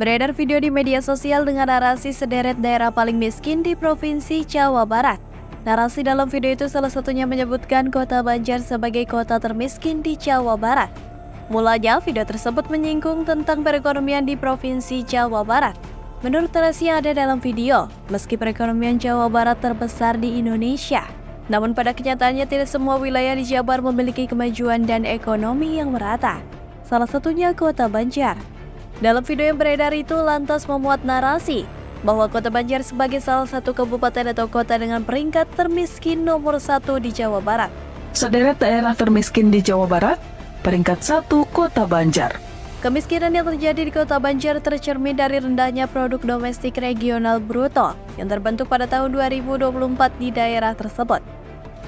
Beredar video di media sosial dengan narasi sederet daerah paling miskin di Provinsi Jawa Barat. Narasi dalam video itu salah satunya menyebutkan Kota Banjar sebagai kota termiskin di Jawa Barat. Mulanya, video tersebut menyinggung tentang perekonomian di Provinsi Jawa Barat. Menurut narasi yang ada dalam video, meski perekonomian Jawa Barat terbesar di Indonesia, namun pada kenyataannya tidak semua wilayah di Jabar memiliki kemajuan dan ekonomi yang merata. Salah satunya Kota Banjar. Dalam video yang beredar itu lantas memuat narasi bahwa Kota Banjar sebagai salah satu kabupaten atau kota dengan peringkat termiskin nomor 1 di Jawa Barat. Sederet daerah termiskin di Jawa Barat, peringkat 1 Kota Banjar. Kemiskinan yang terjadi di Kota Banjar tercermin dari rendahnya produk domestik regional bruto yang terbentuk pada tahun 2024 di daerah tersebut.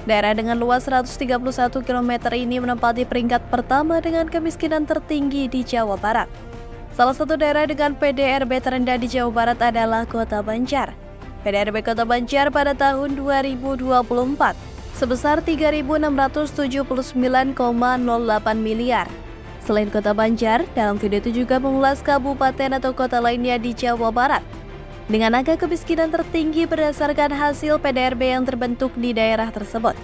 Daerah dengan luas 131 km ini menempati peringkat pertama dengan kemiskinan tertinggi di Jawa Barat. Salah satu daerah dengan PDRB terendah di Jawa Barat adalah Kota Banjar. PDRB Kota Banjar pada tahun 2024 sebesar 3.679,08 miliar. Selain Kota Banjar, dalam video itu juga mengulas kabupaten atau kota lainnya di Jawa Barat dengan angka kemiskinan tertinggi berdasarkan hasil PDRB yang terbentuk di daerah tersebut.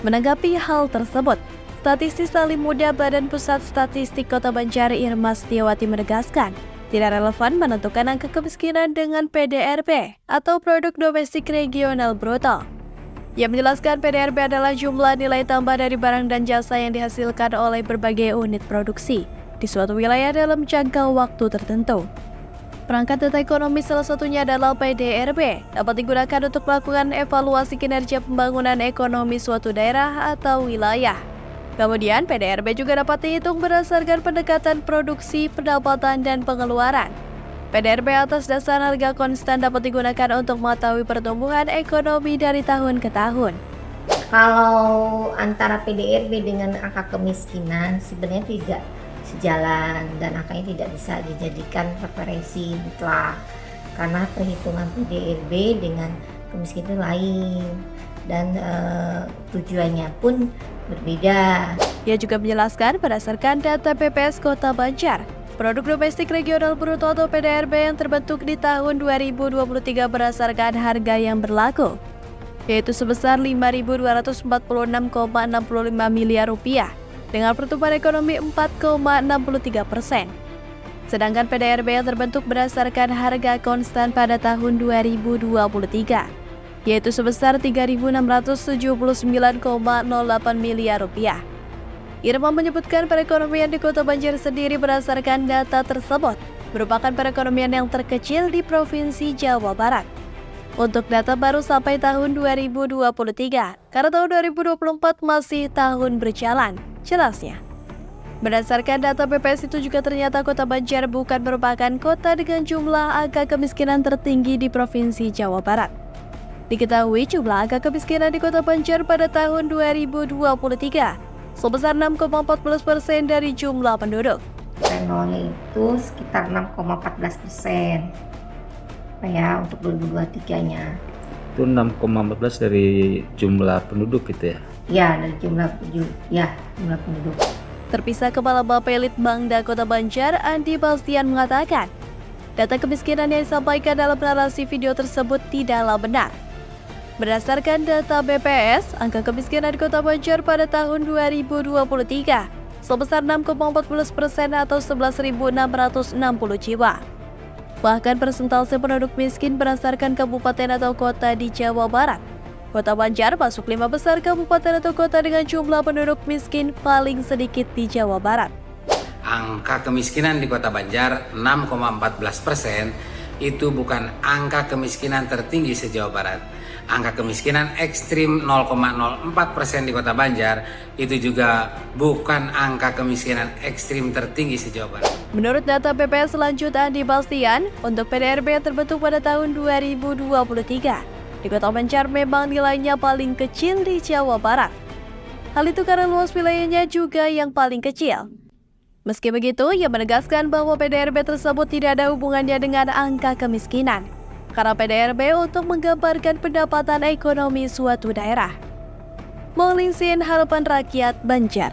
Menanggapi hal tersebut, Statistik Salim Muda Badan Pusat Statistik Kota Banjar Irma Setiawati menegaskan, tidak relevan menentukan angka kemiskinan dengan PDRB atau Produk Domestik Regional Bruto. Ia menjelaskan PDRB adalah jumlah nilai tambah dari barang dan jasa yang dihasilkan oleh berbagai unit produksi di suatu wilayah dalam jangka waktu tertentu. Perangkat data ekonomi salah satunya adalah PDRB, dapat digunakan untuk melakukan evaluasi kinerja pembangunan ekonomi suatu daerah atau wilayah. Kemudian, PDRB juga dapat dihitung berdasarkan pendekatan produksi, pendapatan, dan pengeluaran. PDRB atas dasar harga konstan dapat digunakan untuk mengetahui pertumbuhan ekonomi dari tahun ke tahun. Kalau antara PDRB dengan angka kemiskinan sebenarnya tidak sejalan dan angkanya tidak bisa dijadikan referensi mutlak karena perhitungan PDRB dengan kemiskinan lain dan tujuannya pun berbeda. Ia juga menjelaskan berdasarkan data BPS Kota Banjar, Produk Domestik Regional Bruto atau PDRB yang terbentuk di tahun 2023 berdasarkan harga yang berlaku, yaitu sebesar 5.246,65 miliar rupiah dengan pertumbuhan ekonomi 4,63%. Sedangkan PDRB yang terbentuk berdasarkan harga konstan pada tahun 2023 yaitu sebesar 3.679,08 miliar rupiah. Irma menyebutkan perekonomian di Kota Banjar sendiri berdasarkan data tersebut merupakan perekonomian yang terkecil di Provinsi Jawa Barat. Untuk data baru sampai tahun 2023, karena tahun 2024 masih tahun berjalan, jelasnya. Berdasarkan data BPS itu juga ternyata Kota Banjar bukan merupakan kota dengan jumlah angka kemiskinan tertinggi di Provinsi Jawa Barat. Diketahui jumlah angka kemiskinan di Kota Banjar pada tahun 2023 sebesar 6,14% dari jumlah penduduk. Nolnya itu sekitar 6,14%. Ya, untuk 2023-nya. Itu 6,14 dari jumlah penduduk gitu ya? Ya, dari jumlah penduduk. Terpisah Kepala Bapelitbang Bangda Kota Banjar, Andi Bastian mengatakan, data kemiskinan yang disampaikan dalam narasi video tersebut tidaklah benar. Berdasarkan data BPS, angka kemiskinan di Kota Banjar pada tahun 2023 sebesar 6,14% atau 11.660 jiwa. Bahkan persentase penduduk miskin berdasarkan kabupaten atau kota di Jawa Barat, Kota Banjar masuk 5 besar kabupaten atau kota dengan jumlah penduduk miskin paling sedikit di Jawa Barat. Angka kemiskinan di Kota Banjar 6,14% itu bukan angka kemiskinan tertinggi se-Jawa Barat. Angka kemiskinan ekstrim 0,04% di Kota Banjar itu juga bukan angka kemiskinan ekstrim tertinggi se-Jawa Barat. Menurut data BPS selanjut Andi Bastian, untuk PDRB yang terbentuk pada tahun 2023, di Kota Banjar memang nilainya paling kecil di Jawa Barat. Hal itu karena luas wilayahnya juga yang paling kecil. Meski begitu, ia menegaskan bahwa PDRB tersebut tidak ada hubungannya dengan angka kemiskinan, karena PDRB untuk menggambarkan pendapatan ekonomi suatu daerah. Maulisin Harapan Rakyat Banjar.